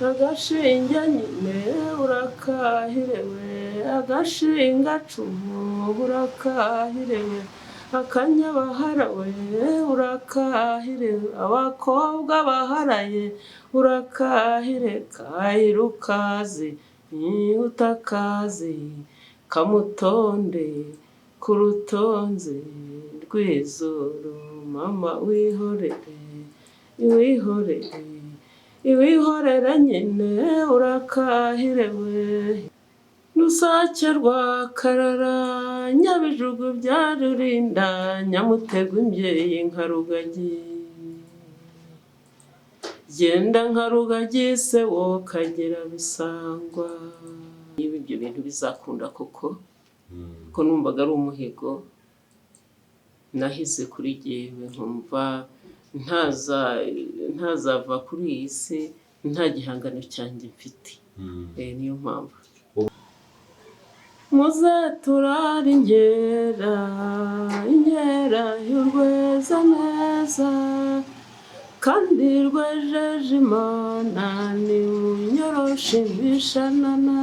agashinge nyine urakahirewe, agashinga cumu urakahirewe, akanyabaharawe urakahirewe, abakobwa baharaye urakahire, kahirukazi utakazi kamutonde ku rutonze rw'izuru, mama wihorere iwihorere iwihorere nyine urakahirewe, rusake rwa karara nyabijugu bya rurinda, nyamutego imbyeyi nka rugagi, genda nka rugagi se wo kagera bisangwa. Niba ibyo bintu bizakunda koko ko numvaga ari umuhigo nahize kuri jyewe, nkumva ntazava kuri iyi si nta gihangano cyanjye mfite. Niyo mpamvu muze turare inkera, inkera y'urweza neza, kandi rwejeje Imana nimunyoroshe imishanana,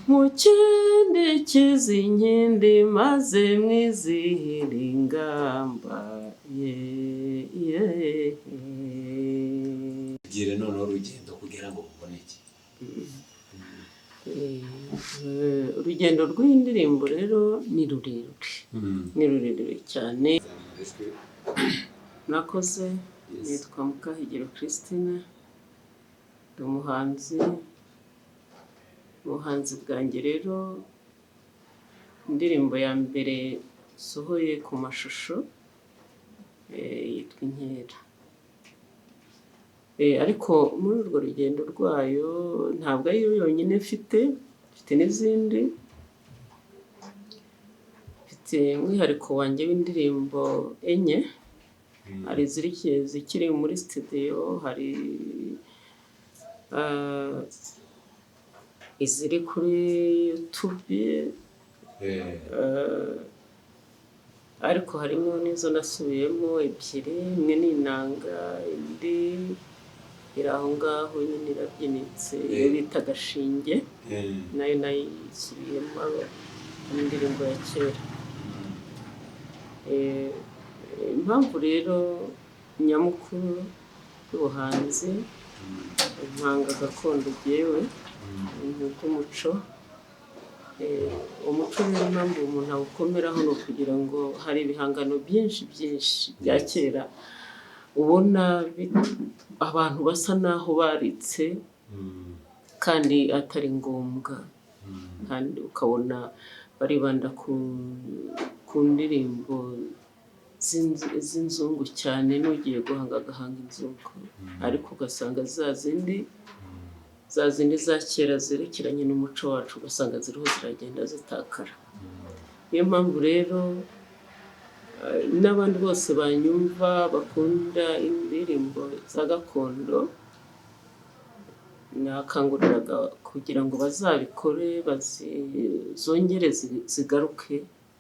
mu kindi kizinkindi maze mwizihire ingamba. Gire noneho urugendo kugira ngo muboneke. Urugendo rw'indirimbo rero ni rurerure, ni rurerure cyane. Nakoze nitwa Mukahigiro Christine, ndi umuhanzi. Ubuhanzi bwanjye rero indirimbo ya mbere sohoye ku mashusho yitwa Inkera, ariko muri urwo rugendo rwayo ntabwo ari yo yonyine mfite n'izindi. Mfite umwihariko wanjye w'indirimbo enye, hari zikiri muri studio, hari iziri kuri YouTube, ariko harimo n'izo nasubiyemo ebyiri, imwe ni inanga, indi iri aho ngaho nyine irabyinitse, iyo bita Agashinge, nayo nayisubiyemo indirimbo ya kera. Impamvu rero nyamukuru y'ubuhanzi, impanga gakondo jyewe, ibintu by'umuco. Umuco niyo mpamvu umuntu awukomeraho, ni ukugira ngo hari ibihangano byinshi bya kera ubona abantu basa naho baritse kandi atari ngombwa, kandi ukabona baribanda ku ndirimbo z'inzungu cyane, n'ugiye guhanga agahanga inzungu, ariko ugasanga za zindi za kera zerekeranye n'umuco wacu ugasanga ziriho ziragenda zitakara. Niyo mpamvu rero n'abandi bose banyumva bakunda indirimbo za gakondo, nakanguriraga kugira ngo bazabikore, zongere zigaruke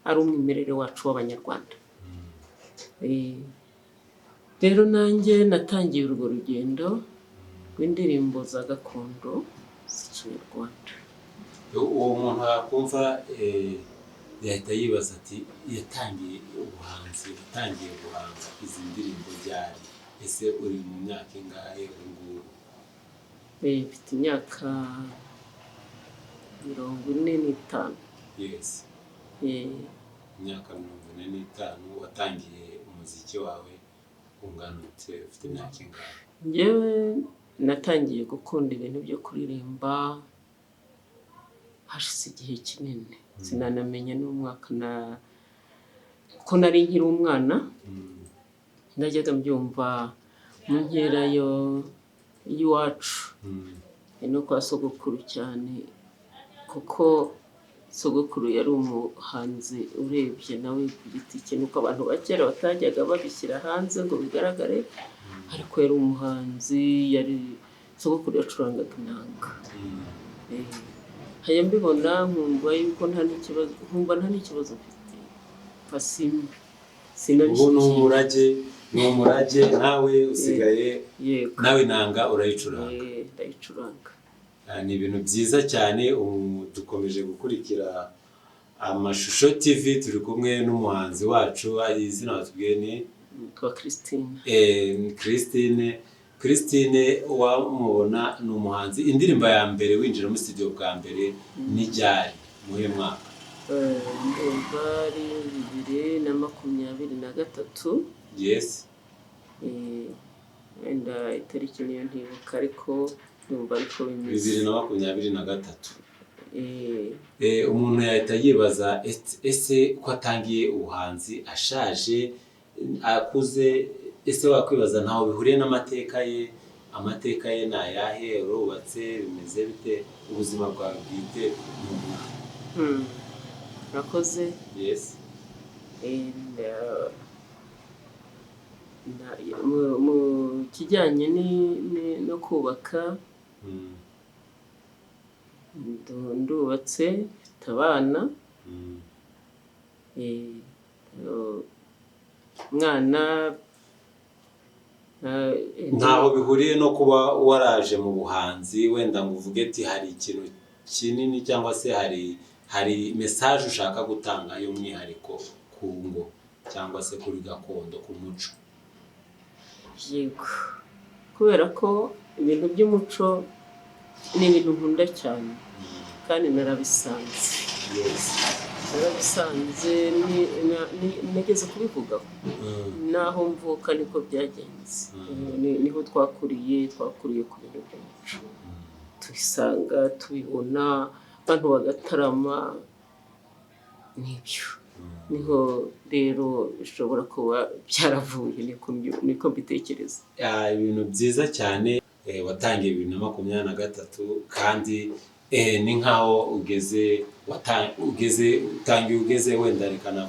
ari umwimerere wacu w'Abanyarwanda. Rero nanjye natangiye urwo rugendo rw'indirimbo za gakondo z'Ikinyarwanda. Uwo muntu akumva yahita yibaza ati yatangiye ubuhanzi, yatangiye guhanga izi ndirimbo ryari? Ese uri mu myaka ingahe ubu ngubu? Mfite imyaka 45. Yes. Imyaka 45 watangiye umuziki wawe ungana ute? Ufite imyaka ingahe? Njyewe natangiye gukunda ibintu byo kuririmba hashize igihe kinini, sinanamenye n'umwaka kuko nari nkiri umwana. Najyaga mbyumva mu nkera y'iwacu, no kwa sogokuru cyane, kuko sogokuru yari umuhanzi urebye nawe ku giti cye, nuko abantu bakera batajyaga babishyira hanze ngo bigaragare, ariko yari umuhanzi, sogokuru yacurangaga inanga. Haya mbibona nkumva yuko nta n'ikibazo mfite, sinabishyikiye. Ubu ni umurage ni umurage nawe usigaye yego nawe nanga urayicuranga. ndayicuranga. Ni ibintu byiza cyane. Dukomeje gukurikira Amashusho TV, turi kumwe n'umuhanzi wacu, izina watubwiye ni yitwa Christine. Christine wamubona ni umuhanzi. Indirimbo ya mbere winjira muri studio bwa mbere ni ryari, muhe mwaka? Ndumva ari 2023. Yes. Wenda itariki niyo ntibuka, ariko ndumva ariko bimeze 2023. Umuntu yahita yibaza ese ko atangiye ubuhanzi ashaje, akuze, ese wakwibaza ntaho bihuriye n'amateka ye? Amateka ye ni ayahe? Urubatse, bimeze bite? Ubuzima bwawe bwite ni ubuhe? Nakoze. Yes. Mu kijyanye no kubaka, ndubatse, mfite abana, umwana. Ntaho bihuriye no kuba waraje mu buhanzi wenda ngo uvuge ati hari ikintu kinini cyangwa se hari message ushaka gutanga y'umwihariko ku ngo cyangwa se kuri gakondo, ku muco? Yego, kubera ko ibintu by'umuco ni ibintu nkunda cyane kandi narabisanze. Yes. Narabisanze, nigeze kubivugaho. Naho mvuka niko byagenze. Niho twakuriye ku bintu by'umuco, tubisanga, tubibona, abantu bagatarama, nibyo. Niho rero bishobora kuba byaravuye, niko mbitekereza. Ibintu byiza cyane. Watangiye 2023 kandi ni nkaho ugeze wenda rekana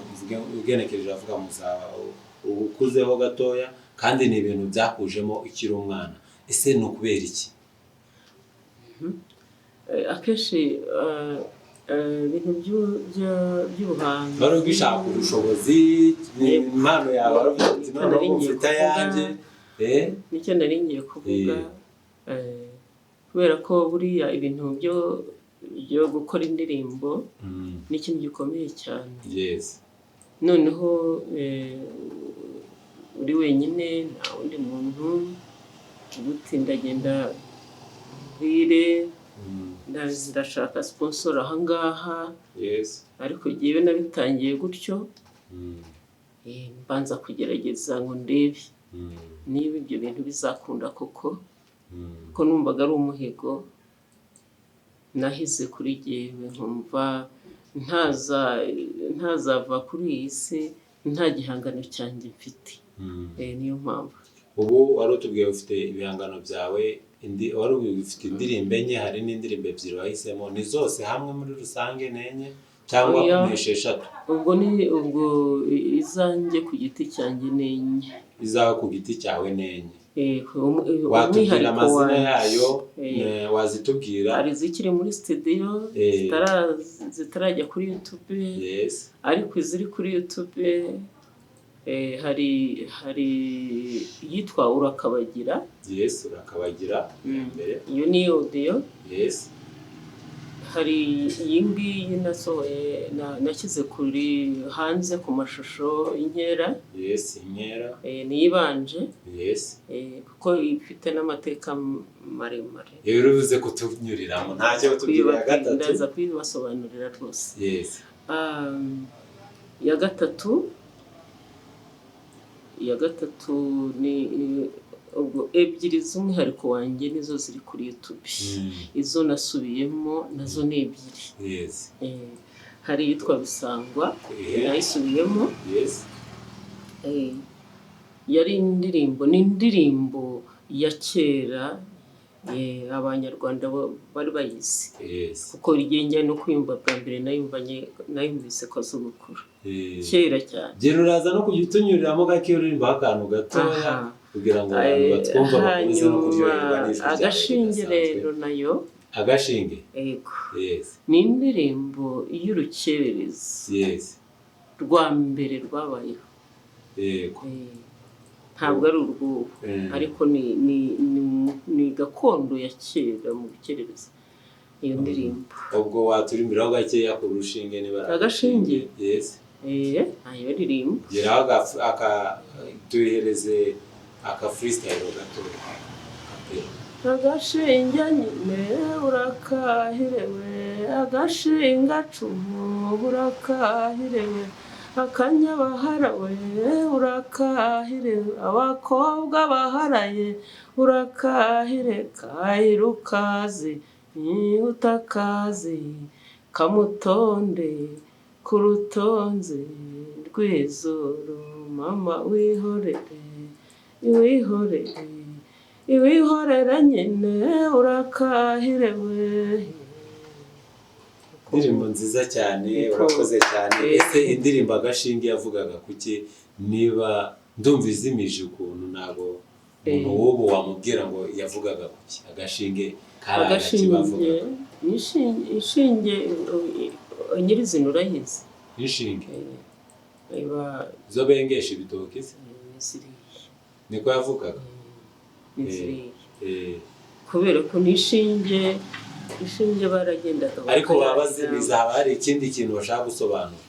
ugenekereje avuga muzaba ukuzeho gatoya, kandi ni ibintu byakujemo ukiri umwana. Ese ni ukubera iki? Akenshi ibintu by'ubuhanzi wari ugishaka ubushobozi, impano yawe waravuze ati noneho mfite ayanjye. Nicyo nari ngiye kuvuga, kubera ko buriya ibintu byo gukora indirimbo ni ikintu gikomeye cyane. Yes. Noneho uri wenyine, nta wundi muntu uguti ndagenda hire, ndashaka sponsor ahangaha. Yes. Ariko jyewe nabitangiye gutyo, mbanza kugerageza ngo ndebe niba ibyo bintu bizakunda koko, ko numvaga ari umuhigo nahize kuri jyewe, nkumva ntazava kuri iyi si nta gihangano cyanjye mfite. Niyo mpamvu. Ubu wari utubwiye ufite ibihangano byawe, wari ufite indirimbo enye, hari n'indirimbo ebyiri wahisemo. Ni zose hamwe muri rusange nenye cyangwa esheshatu? Ubwo izanjye ku giti cyanjye nenye. Izawe ku giti cyawe nenye. Watubwira amazina yayo? Wazitubwira? Hari izikiri muri studio zitarajya kuri YouTube. Yes. Ariko iziri kuri YouTube hari yitwa Urakabagira. Yes, Urakabagira mbere. Iyo ni audio. Yes. Hari iyi ngiyi nasohoye, nashyize kuri hanze ku mashusho, Inkera. Yes, Inkera. Niyibanje. Yes. Kuko ifite n'amateka maremare. Rero uruze kutunyuriramo, ntacyo tubwira ya gatatu. Ndaza kwibasobanurira rwose. Yes. Ya gatatu ni ubwo ebyiri z'umwihariko wanjye nizo ziri kuri YouTube. Izo nasubiyemo nazo ni ebyiri. Yes. Hari yitwa Bisangwa, nayisubiyemo. Yes. Yari indirimbo ya kera, abanyarwanda bari bayizi. Yes. Kuko rigenge no kwiyumva bwa mbere nayumvise ko z'ubukuru kera cyane. Gera uraza no kujya gake uririmba akantu gatoya kugira ngo abantu batwumva bakomeze no kuryoherwa n'ijwi ryawe. Agashinge rero nayo. Agashinge? Yego. Yes. Ni indirimbo y'urukerereza. Yes. Rwa mbere rwabayeho. Yego. ntabwo ari urwubu ariko ni gakondo ya kera mu bukerereza iyo ndirimbo. Ubwo waturimbiraho gakeya ku rushinge niba agashinge. Yes. Ayo ndirimbo geraho tuyihereze aka freestyle gato. agashinge nyine urakahirewe, agashinga cumu urakahirewe, akanyabahara we urakahirewe, abakobwa baharaye urakahire, kahirukazi utakazi, kamutonde ku rutonze rw'izuru, mama wihorere iwihorere iwihorere nyine urakahirewe. Indirimbo nziza cyane, urakoze cyane. Ese indirimbo agashinge yavugaga kuki? Niba ndumva izimije ukuntu ntabwo umuntu w'ubu wamubwira ngo yavugaga kuki. Agashinge agashinge inshinge nyirizina urayizi? Inshinge zo bengesha ibitoki niko yavugaga. Kubera ko inshinge baragendaga ariko baba bazimiza, haba hari ikindi kintu bashaka gusobanura,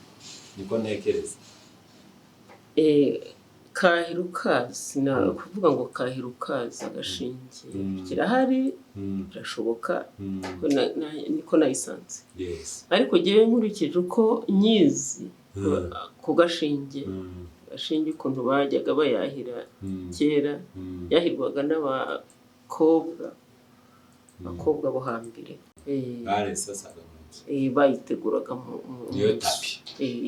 niko ntekereza. kahirukazi kuvuga ngo kahirukazi agashinge kirahari, birashoboka niko nayisanze. Ariko ngewe nkurikije uko nyizi ku gashinge, gashinge ukuntu bajyaga bayahira kera, yahirwaga n'abakobwa bo hambere, bayiteguraga mu tapi,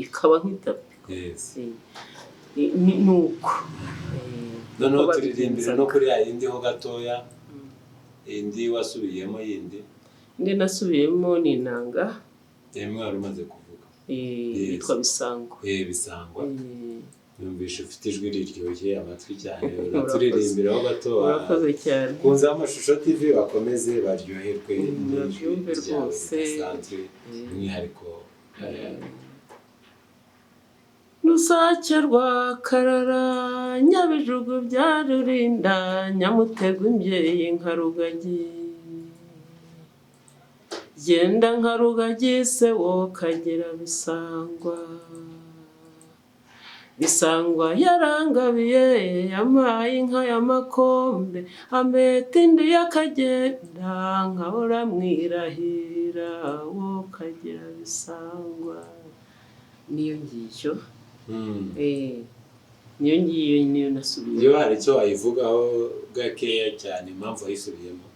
ikaba nk'itapi. nuko noneho turirimbira no kuri yindi ho gatoya. Indi wasubiyemo yindi nasubiyemo ni inanga mwari umaze kuvuga, yitwa Bisangwa. Bisangwa. Numvishe ufite ijwi riryoshye amatwi cyane, uraturirimbiraho gatoya. Urakoze cyane. Kunza Amashusho TV bakomeze baryoherwe n'ijwi rwose umwihariko. Rusake rwa Karara, Nyabijugu bya Rulinda, Nyamutego imbyeyi nka Rugagi, genda nka Rugagi se wo kagera Bisangwa. Bisangwa yarangabiye yampaye inka y'amakombe, ambeta indi y'akagenda nkahora mwirahira wo kagera Bisangwa. Niyo ngiyo niyo nasubiye. Iyo hari icyo wayivugaho gakeya cyane, impamvu wayisubiyemo?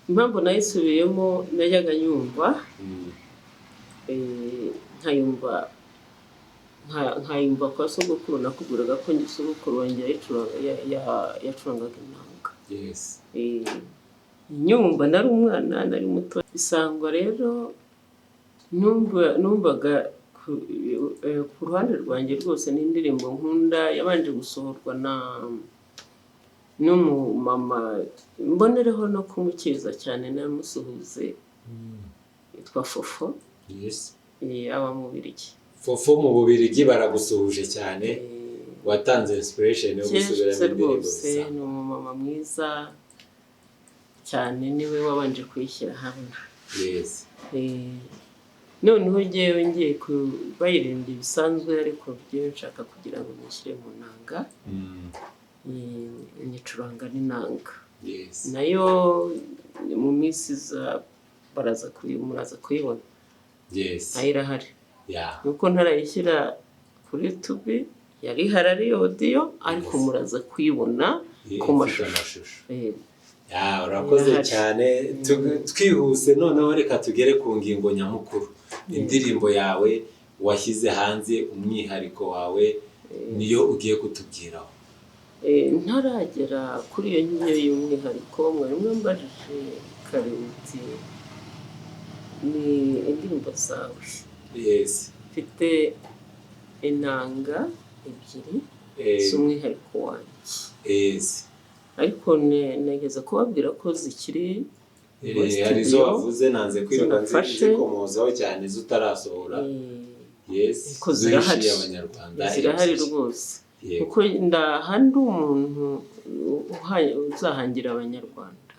Impamvu nayisubiyemo najyaga nyumva, nkayumva kwa sogokuru, nakubwiraga ko sogokuru wanjye yacurangaga inanga. Nyumva nari umwana, nari muto. Bisangwa rero numvaga ku ruhande rwanjye rwose n'indirimbo nkunda, yabanje gusohorwa n'umumama, mbonereho no kumukiza cyane namusuhuze, yitwa Fofo. Aba mu Bubiligi. Fofo mu Bubiligi baragusuhuje cyane, watanze inspiration yo gusubiramo indirimbo Bisangwa. Ni umumama mwiza cyane, niwe wabanje kuyishyira hamwe. Noneho ngiye bayiririmbye bisanzwe, ariko byo nshaka kugira ngo nishyire mu nanga, nyicuranga n'inanga. Nayo mu minsi muraza kuyibona. Nayo irahari. Nuko ntarayishyira kuri YouTube, yari ihari ari audio, ariko muraza kuyibona ku mashusho. Urakoze cyane. Twihuse noneho reka tugere ku ngingo nyamukuru. Indirimbo yawe washyize hanze, umwihariko wawe niyo ugiye kutubwiraho. Ntaragera kuri iyo ngiyo y'umwihariko, mwari mwambajije kare uti ni indirimbo zawe. Mfite inanga ebyiri z'umwihariko wanjye, ariko nageze kubabwira ko zikiri hari izo wavuze nanze kwiruka nzikomozaho cyane zitarasohora. ko zirahari Abanyarwanda zirahari rwose. kuko ndaha ndi umuntu uzahangira abanyarwanda.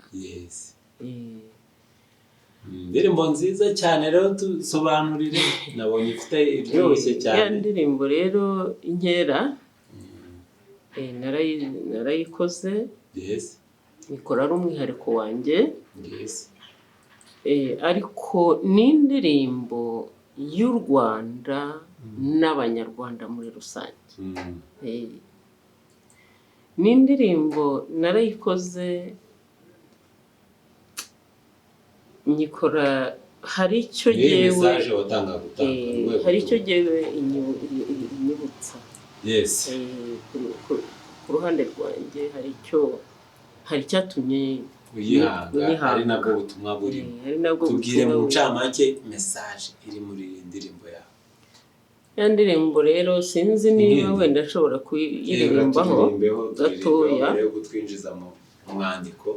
Indirimbo nziza cyane rero tusobanurire, nabonye ifite iryoshye cyane. Ya ndirimbo rero Inkera narayikoze, nikora ari umwihariko wanjye, ariko ni indirimbo y'u Rwanda n'abanyarwanda muri rusange. Ni indirimbo narayikoze nyikora, hari icyo jyewe inyibutsa ku ruhande rwanjye, hari icyatumye uyihanga, ari nabwo butumwa burimo. Tubwire mu ncamake message iri muri iyi ndirimbo yawe. Ya ndirimbo rero sinzi niba wenda nshobora kuyiririmbaho gatoya, gutwinjiza mu mwandiko.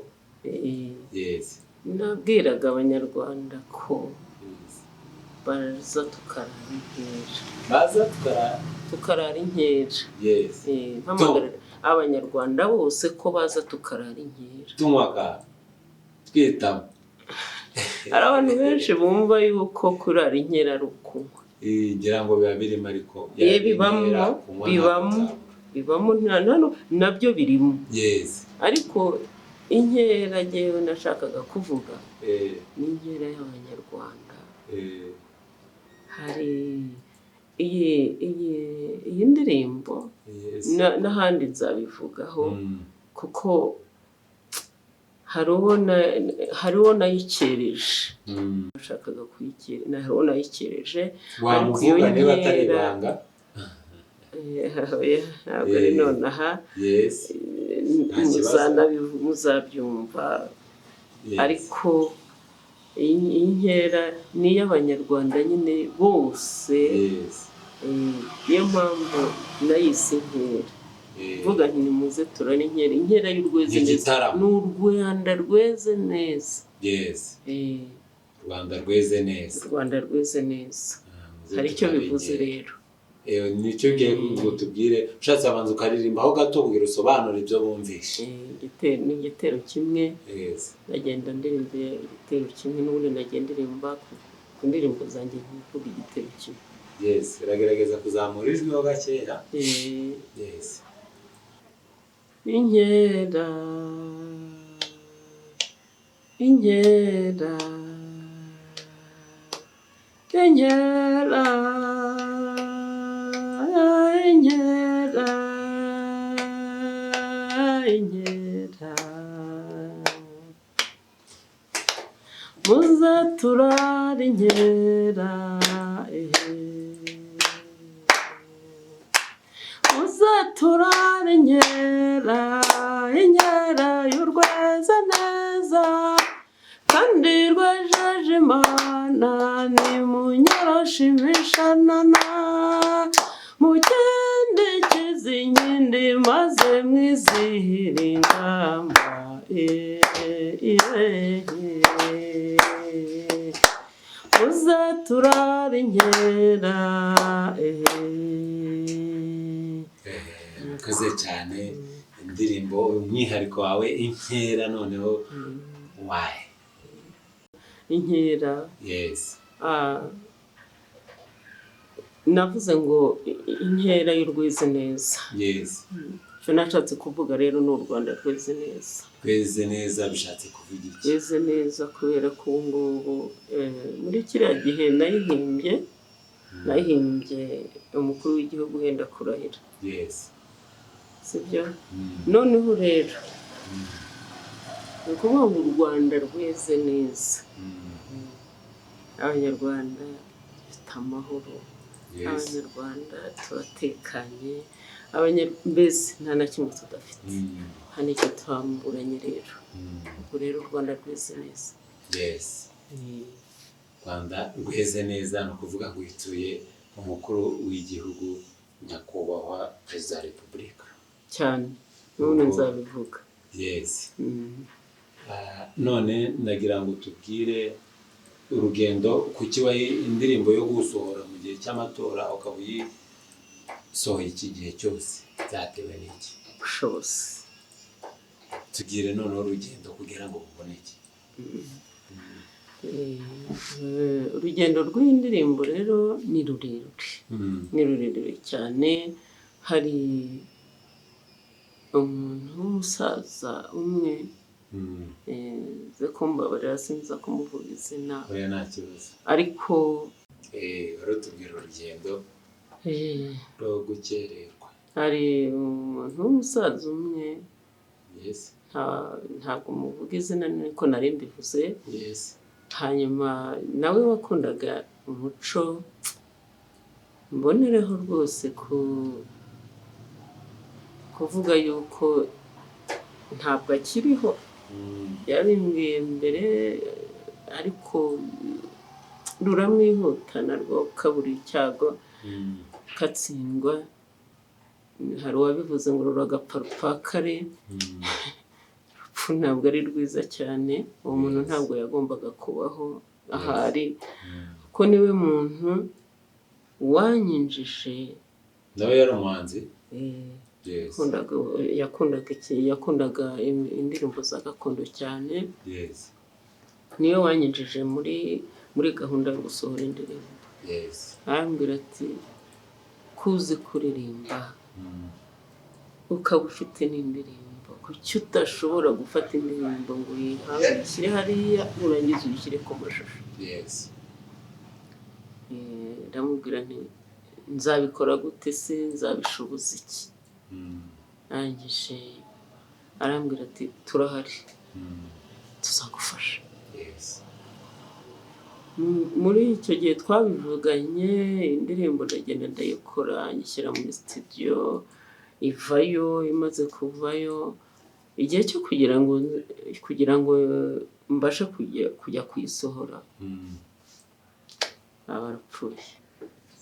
nabwiraga abanyarwanda ko baza tukarara inkera, mpamagarira abanyarwanda bose ko baza tukarara inkera, tunywaka twitamo. hari abantu benshi bumva yuko kurara inkera ari ukunywa, ngira ngo biba birimo, ariko bibamo nabyo birimo, ariko inkera jyewe nashakaga kuvuga ni inkera y'abanyarwanda. Hari iyi ndirimbo n'ahandi nzabivugaho, kuko hari uwo nayikereje, nashakaga kuyikera, hari uwo nayikereje, ariko iyo nkera ntabwo ari nonaha, muzabyumva, ariko iyi nkera ni iy'abanyarwanda nyine bose. Niyo mpamvu nayise Inkera, mvuga nti nimuze turare inkera, inkera y'urweze neza, ni u Rwanda rweze neza. Rwanda rweze neza, Rwanda rweze neza, hari icyo bivuze rero. Nicyo ugiye tubwire, ushatse abanza ukaririmbaho gato ubwira usobanura ibyo bumvishe. Ni igitero kimwe, nagenda ndirimba igitero kimwe, n'ubundi nagenda ndirimba ku ndirimbo zanjye nkuvuga igitero kimwe. Uragerageza kuzamura ijwi ho gakeya. Inkera, inkera, inkera, inkera, inkera, muze turare inkera, muze turare inkera, inkera y'urweze neza, kandi rwejeje Imana, nimunyoroshe imishanana, mugende kizinkindi maze mwizihire ingamba. Muze turare inkera. Murakoze cyane. Indirimbo umwihariko wawe Inkera, noneho why? Inkera, navuze ngo inkera y'urweze neza. Icyo nashatse kuvuga rero ni u Rwanda rweze neza. Rweze neza bishatse kuvuga iki? Rweze neza kubera ko ubu ngubu muri kiriya gihe nayihimbye umukuru w'igihugu wenda kurahira, sibyo? Noneho rero ni ukuvuga ngo u Rwanda rweze neza, abanyarwanda dufite amahoro, abanyarwanda turatekanye, mbese nta na kimwe tudafite, nta n'icyo tuhamburanye rero. Ubwo rero u Rwanda rweze neza. Rwanda rweze neza ni ukuvuga ngo wituye umukuru w'igihugu, nyakubahwa perezida wa repubulika. Cyane, none nzabivuga. None ndagira ngo tubwire urugendo, kuki indirimbo yo gusohora mu gihe cy'amatora ukaba sohoye iki gihe cyose byatewe n'iki? ubushobozi. Tugire noneho urugendo kugira ngo buboneke. Urugendo rw'iyi ndirimbo rero ni rurerure, ni rurerure cyane. Hari umuntu w'umusaza umwe, ze kumbabarira sinza kumuvuga izina, oya nta kibazo, ariko barutubwira urugendo rwo gukererwa. hari umuntu w'umusaza umwe, yes, ntabwo muvuga izina niko nari mbivuze, yes, hanyuma nawe wakundaga umuco. Mbonereho rwose kuvuga yuko ntabwo akiriho, yabimbwiye mbere, ariko ruramwihuta narwo kabura icyago katsindwa. Hari uwabivuze ngo ruragapfa rupfakare. Urupfu ntabwo ari rwiza cyane, uwo muntu ntabwo yagombaga kubaho ahari, kuko niwe muntu wanyinjije. nawe yari umuhanzi, yakundaga indirimbo za gakondo cyane. yes, niwe wanyinjije muri gahunda yo gusohora indirimbo. yes, arambwira ati kuzi kuririmba ukaba ufite n'indirimbo, kuki udashobora gufata indirimbo ngo uyihange uyishyire hariya urangiza uyishyire ku mashusho? yes, ndamubwira nti nzabikora gute se, nzabishoboza iki? arangije arambwira ati turahari, tuzagufasha. yes, muri icyo gihe twabivuganye, indirimbo ndagenda ndayikora, nyishyira muri studio, ivayo. Imaze kuvayo, igihe cyo kugira ngo mbashe kujya kuyisohora aba arapfuye.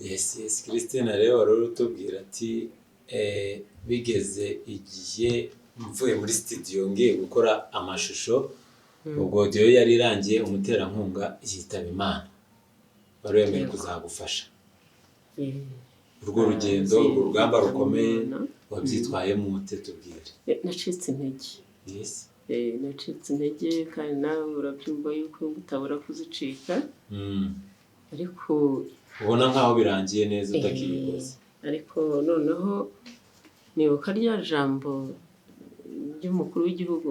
yes, yes. Christine rero wari utubwira ati bigeze igihe mvuye muri studio ngiye gukora amashusho, ubwo audio yari irangiye, umuterankunga yitaba Imana, wari wemeye kuzagufasha. Urwo rugendo, urwo rugamba rukomeye wabyitwayemo ute? Tubwire. Nacitse intege. Yes, nacitse intege, kandi nawe urabyumva yuko utabura kuzicika, ariko ubona nkaho birangiye neza utakiyikoze. ariko noneho nibuka rya jambo ry'umukuru w'igihugu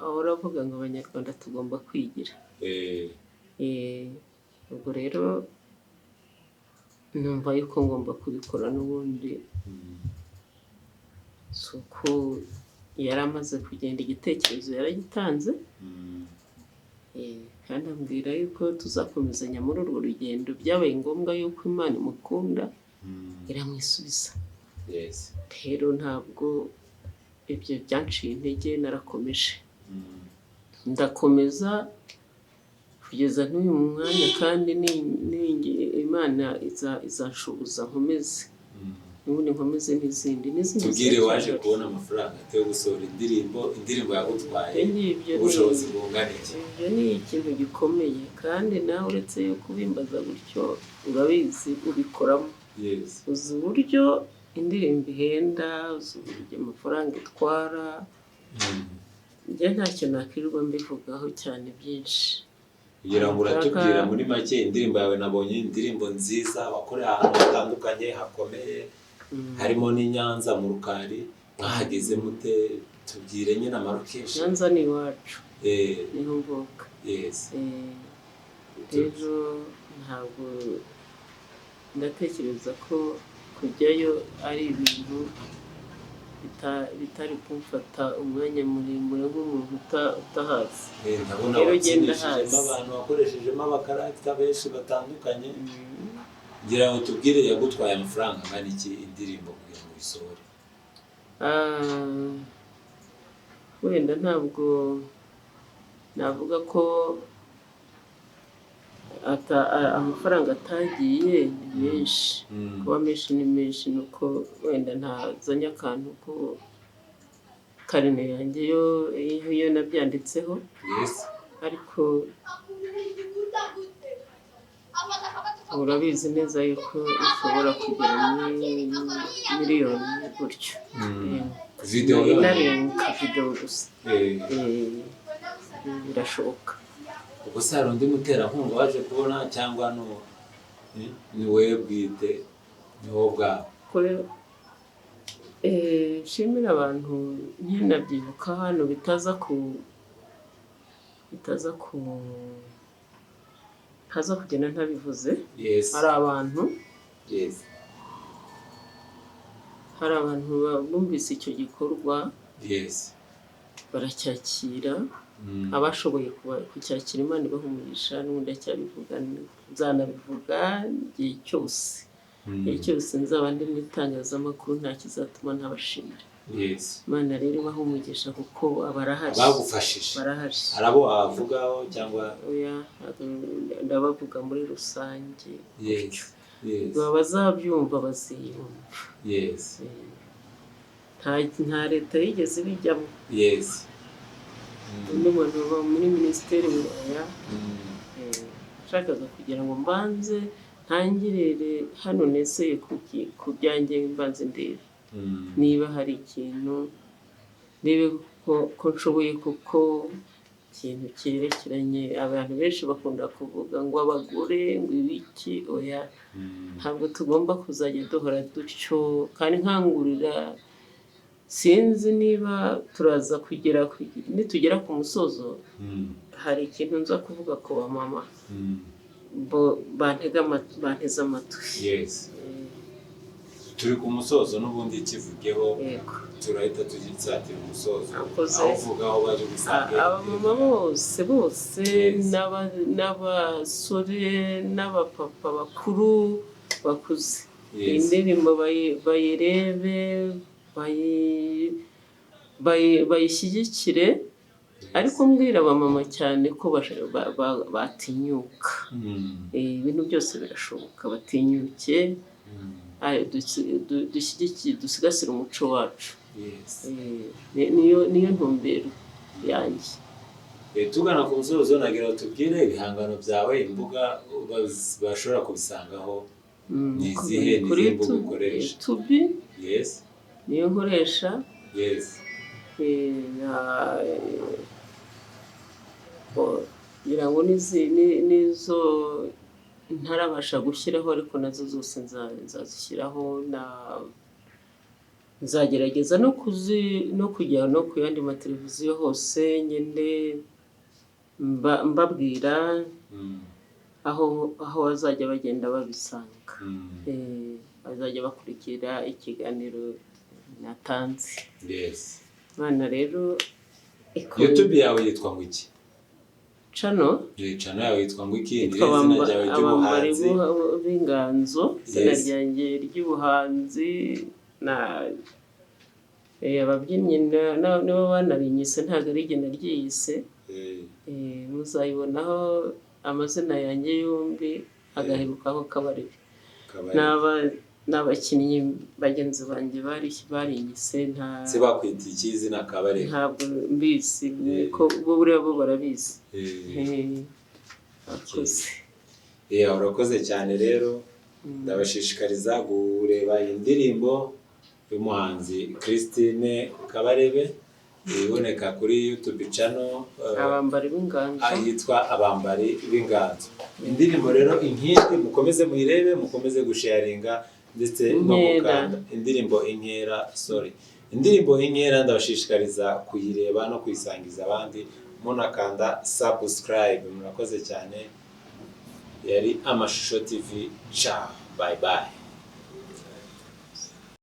ahora avuga ngo abanyarwanda tugomba kwigira. ubwo rero numva yuko ngomba kubikora n'ubundi. si uko yari amaze kugenda, igitekerezo yaragitanze, kandi ambwira yuko tuzakomezanya muri urwo rugendo. Byabaye ngombwa yuko Imana imukunda iramwisubiza. yes, rero ntabwo ibyo byanciye intege, narakomeje, ndakomeza kugeza n'uyu mwanya, kandi Imana izanshoboza nkomeze, n'ubundi nkomeze n'izindi. tubwire, waje kubona amafaranga yo gusohora indirimbo yagutwaye ubushobozi bungana iki? ibyo ni ikintu gikomeye, kandi nawe uretse yo kubimbaza gutyo, urabizi ubikoramo. yes, uzi uburyo indirimbo ihenda, uzi uburyo amafaranga itwara. njye ntacyo nakwirirwa mbivugaho cyane byinshi, kugira ngo uratubwira muri make. Indirimbo yawe nabonye indirimbo nziza, wakoreye ahantu hatandukanye hakomeye, harimo n'i Nyanza mu Rukari. mwahageze mute? tubwire nyine amarokeshi. Nyanza ni iwacu, niho mvuka. yes, rero ntabwo ndatekereza ko kujyayo ari ibintu bitari kumfata umwanya muremure nk'umuntu utahazi. ndabona wakinishijemo abantu, wakoreshejemo abakaragita benshi batandukanye. ngira ngo tubwire, yagutwaye amafaranga angana iki indirimbo kugira ngo uyisohore? wenda ntabwo navuga ko amafaranga atagiye ni menshi. kuba menshi ni menshi, nuko wenda ntazanye akantu ko karine yanjye yo nabyanditseho. yes, ariko urabizi neza yuko ushobora kugera muri miliyoni gutyo. Video inarenga video gusa. Birashoboka. Ubwo se hari undi muterankunga waje kubona cyangwa ni wowe bwite, ni wowe ubwawe? Nshimira abantu nyine byibuka hano bitaza kugenda ntabivuze. Hari abantu bumvise icyo gikorwa baracyakira. Abashoboye kucyakira Imana ibaha umugisha, n'ubundi acyabivuga nzanabivuga igihe cyose nzaba ndi mu itangazamakuru, nta kizatuma ntabashimira. Imana rero ibaha umugisha kuko barahari, bagufashije. Barahari. Hari abo wavugaho cyangwa? Oya, ndabavuga muri rusange. Bazabyumva baziyumva. Nta leta yigeze ibijyamo. Undi muntu uba muri minisiteri nshakaga kugira ngo mbanze ntangirire hano neseye ku byanjye, mbanze ndebe niba hari ikintu, ndebe ko nshoboye, kuko ikintu cyerekeranye abantu benshi bakunda kuvuga ngo abagore ngo ibiki. Oya, ntabwo tugomba kuzajya duhora dutyo. kandi nkangurira, sinzi niba turaza nitugera ku musozo, hari ikintu nza kuvuga ku bamama banteze amatwi. Turi ku musozo n'ubundi kivugeho, turahita tugisatira umusozo. Aho uvuga aho baje gusanga abamama bose n'abasore n'abapapa bakuru bakuze, indirimbo bayirebe, bayishyigikire, ariko mbwira abamama cyane ko batinyuka. Ibintu byose birashoboka, batinyuke, dusigasire umuco wacu. niyo ntumbero yanjye. Tugana ku musozo, nagira ngo tubwire ibihangano byawe, imbuga bashobora kubisangaho ni izihe, n'izihe mbuga ukoresha? YouTube niyo nkoresha. ngira ngo nizo ntarabasha gushyiraho, ariko nazo zose nzazishyiraho. Nzagerageza no kujya no ku yandi mateleviziyo hose ngende mbabwira aho bazajya bagenda babisanga. Bazajya bakurikira ikiganiro natanze. Imana rero YouTube yawe yitwa ngo iki? Channel yawe yitwa ngo iki? Ni izina ryawe ry'ubuhanzi? B'inganzo, izina ryanjye ry'ubuhanzi. Ababyinnyi nibo banarinyise, ntabwo ari jye naryiyise. Muzayibonaho amazina yanjye yombi, agaherukaho Kabarebe. N'abakinnyi bagenzi banjye barinyise. Se bakwita iki izina Kabarebe? Ntabwo mbizi, ko buriya bo barabizi. Urakoze cyane rero. Ndabashishikariza kureba indirimbo y'umuhanzi Christine Kabarebe, iboneka kuri YouTube channel Abambari b'Inganzo, yitwa Abambari b'Inganzo. Indirimbo rero inkindi, mukomeze muyirebe, mukomeze gusharinga ndetse no gukanda. Indirimbo Inkera ndabashishikariza kuyireba no kuyisangiza abandi, munakanda subscribe. Murakoze cyane. Yari Amashusho TV. Ciao, bye bye.